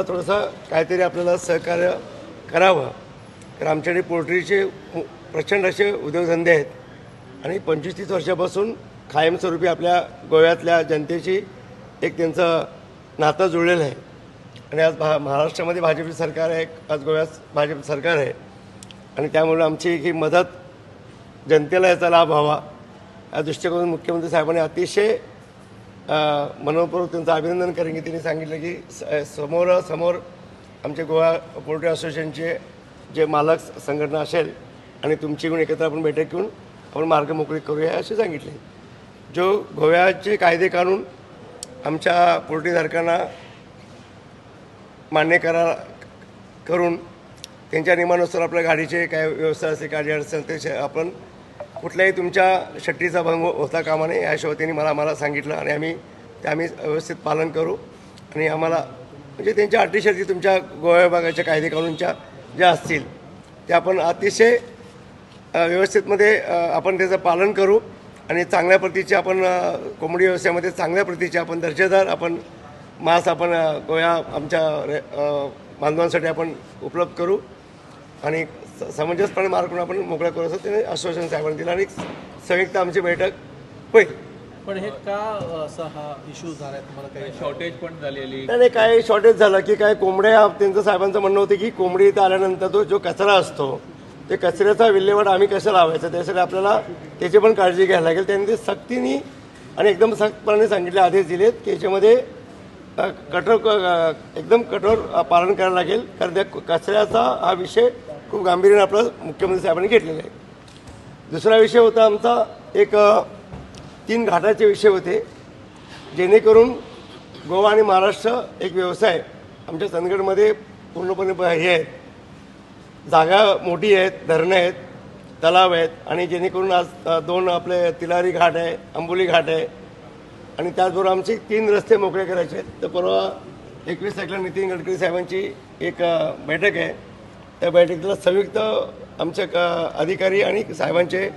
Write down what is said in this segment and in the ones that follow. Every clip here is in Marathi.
थोडंसं काहीतरी आपल्याला सहकार्य करावं, कारण आमच्याकडे पोल्ट्रीचे प्रचंड असे उद्योगधंदे आहेत आणि 25-30 वर्षापासून कायमस्वरूपी आपल्या गोव्यातल्या जनतेची एक त्यांचं नातं जुळलेलं आहे. आणि आज महाराष्ट्रामध्ये भाजप सरकार आहे, आज गोव्यात भाजप सरकार आहे आणि त्यामुळे आमची ही मदत जनतेला याचा लाभ व्हावा या दृष्टिकोनातून मुख्यमंत्री साहेबांनी अतिशय मनोपूर्वक त्यांचं अभिनंदन करेन की त्यांनी सांगितलं की समोर आमचे गोवा पोल्ट्री असोसिएशनचे जे मालक संघटना असेल आणि तुमची घेऊन एकत्र आपण बैठक घेऊन आपण मार्ग मोकळी करूया असे सांगितले. जो गोव्याचे कायदे कानून आमच्या पोल्ट्रीधारकांना मान्य करून त्यांच्या नियमानुसार आपल्या गाडीचे काय व्यवस्था असेल, गाडी अडचण ते आपण कुठल्याही तुमच्या शट्टीचा भंग होता कामा नये या हिशोबाने त्यांनी मला सांगितलं आणि आम्ही व्यवस्थित पालन करू. आणि आम्हाला म्हणजे त्यांच्या अटी शर्ती तुमच्या गोवा विभागाच्या कायदे कानूनच्या ज्या असतील त्या आपण अतिशय व्यवस्थितमध्ये आपण त्याचं पालन करू आणि चांगल्या प्रतीचे आपण कोंबडी व्यवसायामध्ये चांगल्या प्रतीचे आपण दर्जेदार आपण मांस आपण गोव्या आमच्या बांधवांसाठी आपण उपलब्ध करू आणि समंजसपणे मार्ग करून आपण मोकळा करू असं त्याने आश्वासन साहेबांनी दिलं आणि संयुक्त आमची बैठक होईल. पण हे का असा हा इश्यू झाला आहे? तुम्हाला काही शॉर्टेज पण झालेली नाही काय शॉर्टेज झालं की काय कोंबड्या त्यांचं साहेबांचं म्हणणं होतं की कोंबडी इथं आल्यानंतर तो जो कचरा असतो ते कचऱ्याचा विल्हेवाट आम्ही कसं लावायचं त्यासाठी आपल्याला त्याची पण काळजी घ्यायला लागेल. त्यांनी ते सक्तीने आणि एकदम सख्तपणे सांगितले आदेश दिलेत की याच्यामध्ये एकदम कठोर पालन करायला लागेल कारण त्या कचऱ्याचा हा विषय खूप गांभीर्याने आपला मुख्यमंत्री साहेबांनी घेतलेला आहे. दुसरा विषय होता आमचा एक 3 घाटाचे विषय होते जेणेकरून गोवा आणि महाराष्ट्र एक व्यवसाय आमच्या चंदगडमध्ये पूर्णपणे हे आहेत, जागा मोठी आहेत, धरणं आहेत, तलाव आहेत आणि जेणेकरून आज 2 आपले तिलारी घाट आहे, अंबोली घाट आहे आणि त्याचबरोबर आमचे 3 रस्ते मोकळे करायचे आहेत. तर परवा 21 तारखेला नितीन गडकरी साहेबांची एक बैठक आहे. त्या बैठकीला संयुक्त आमचे अधिकारी आणि साहेबांचे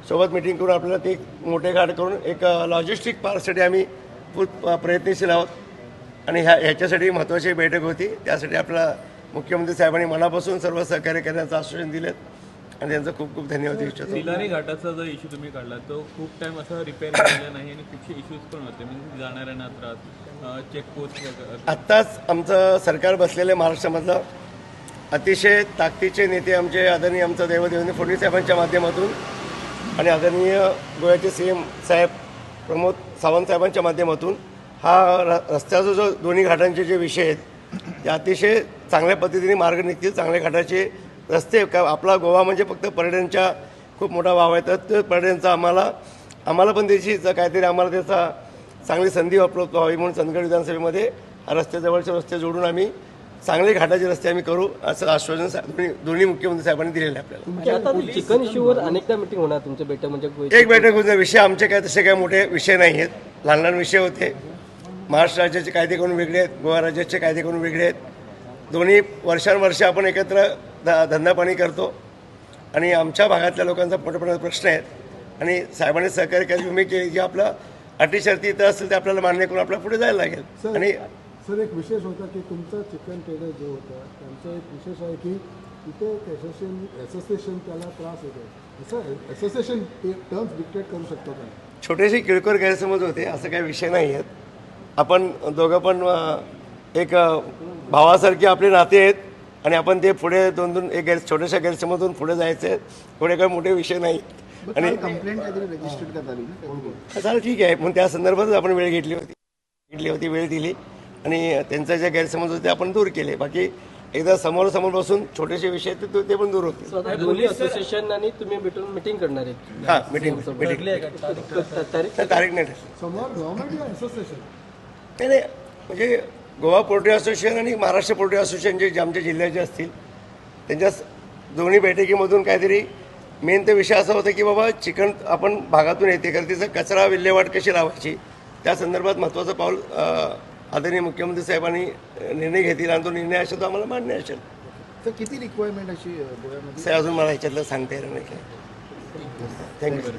सोबत मिटिंग करून आपल्याला ते मोठे घाट करून एक लॉजिस्टिक पार्कसाठी आम्ही प्रयत्नशील आहोत आणि ह्याच्यासाठी महत्त्वाची बैठक होती. त्यासाठी आपल्याला मुख्यमंत्री साहेबांनी मनापासून सर्व सहकार्य करण्याचं आश्वासन दिलेत आणि त्यांचं खूप खूप धन्यवाद देऊ इच्छितो. तिलारी घाटाचा जो इश्यू तुम्ही काढला तो खूप टाइम असा रिपेअर झालेला नाही आणि खूपसे इश्यूज पण होते म्हणजे जाणाऱ्यांना त्रास चेकपोस्ट. आत्ताच आमचं सरकार बसलेलं आहे महाराष्ट्रामधलं अतिशय ताकदीचे नेते आमचे आदरणीय आमचं देवेंद्र फडणवीस साहेबांच्या माध्यमातून आणि आदरणीय गोव्याचे CM साहेब प्रमोद सावंत साहेबांच्या माध्यमातून हा रस्त्याचा जो दोन्ही घाटांचे जे विषय आहेत ते अतिशय चांगल्या पद्धतीने मार्ग निघतील. चांगल्या घाटाचे रस्ते का आपला गोवा म्हणजे फक्त पर्यटनच्या खूप मोठा वाव आहे तर ते पर्यटनचा आम्हाला पण त्याची काहीतरी आम्हाला त्याचा चांगली संधी उपलब्ध व्हावी म्हणून चंदगड विधानसभेमध्ये हा रस्त्याजवळचे रस्ते जोडून आम्ही चांगले घाटाचे रस्ते आम्ही करू असं आश्वासन दोन्ही मुख्यमंत्री साहेबांनी दिलेलं आहे आपल्याला. चिकन इश्यूवर अनेकदा मिटिंग होणार तुमच्या बैठक म्हणजे एक बैठक होऊन विषय आमचे काय तसे काय मोठे विषय नाही आहेत, लहान लहान विषय होते. महाराष्ट्र राज्याचे कायदे कानून वेगळे आहेत, गोवा राज्याचे कायदे कानून वेगळे आहेत. दोन्ही वर्षानुवर्ष आपण एकत्र धंदापाणी करतो आणि आमच्या भागातल्या लोकांचा मोठ्या प्रश्न आहेत आणि साहेबांनी सहकार्य करायची भूमिका केली की आपलं अटी शर्ती इथं असेल ते आपल्याला मान्य करून आपल्याला पुढे जायला लागेल. आणि सर एक विशेष होता की तुमचं चिकन ट्रेडर जे होतं त्यांचं एक विशेष आहे की इथे असोसिएशन त्याला त्रास होतो असं असोसिएशन टर्म्स डिक्टेट करू शकतो का? छोटेसे किरकोळ गैरसमज होते, असं काही विषय नाही आहेत. आपण दोघं पण एक भावासारखी आपले नाते आहेत आणि आपण ते पुढे दोन एक छोट्याशा गैरसमजून पुढे जायचे आहेत. थोडे काही मोठे विषय नाही आणि कंप्लेंट काहीतरी रजिस्टर्ड करता आली ना? चालेल ठीक आहे, म्हणून त्या संदर्भातच आपण वेळ घेतली वेळ दिली आणि त्यांचा जे गैरसमज होते आपण दूर केले. बाकी एकदा समोर बसून छोटेसे विषय ते पण दूर होते. दोन्ही असोसिएशन आणि तुम्ही भेटून मिटिंग करणार आहे? हां मिटिंग तारीख नाही समोर गव्हर्नमेंट असोसिएशन नाही म्हणजे गोवा पोल्ट्री असोसिएशन आणि महाराष्ट्र पोल्ट्री असोसिएशन जे आमच्या जिल्ह्याचे असतील त्यांच्या दोन्ही बैठकीमधून काहीतरी मेन ते विषय असा होता की बाबा चिकन आपण भागातून येते कारण तिचा कचरा विल्हेवाट कशी लावायची त्या संदर्भात महत्त्वाचं पाऊल आदरणीय मुख्यमंत्री साहेबांनी निर्णय घेतील आणि तो निर्णय असेल तो आम्हाला मान्य असेल. तर किती रिक्वायरमेंट अशी गोव्यामध्ये अजून मला ह्याच्यातलं सांगता येणार नाही. थँक्यू.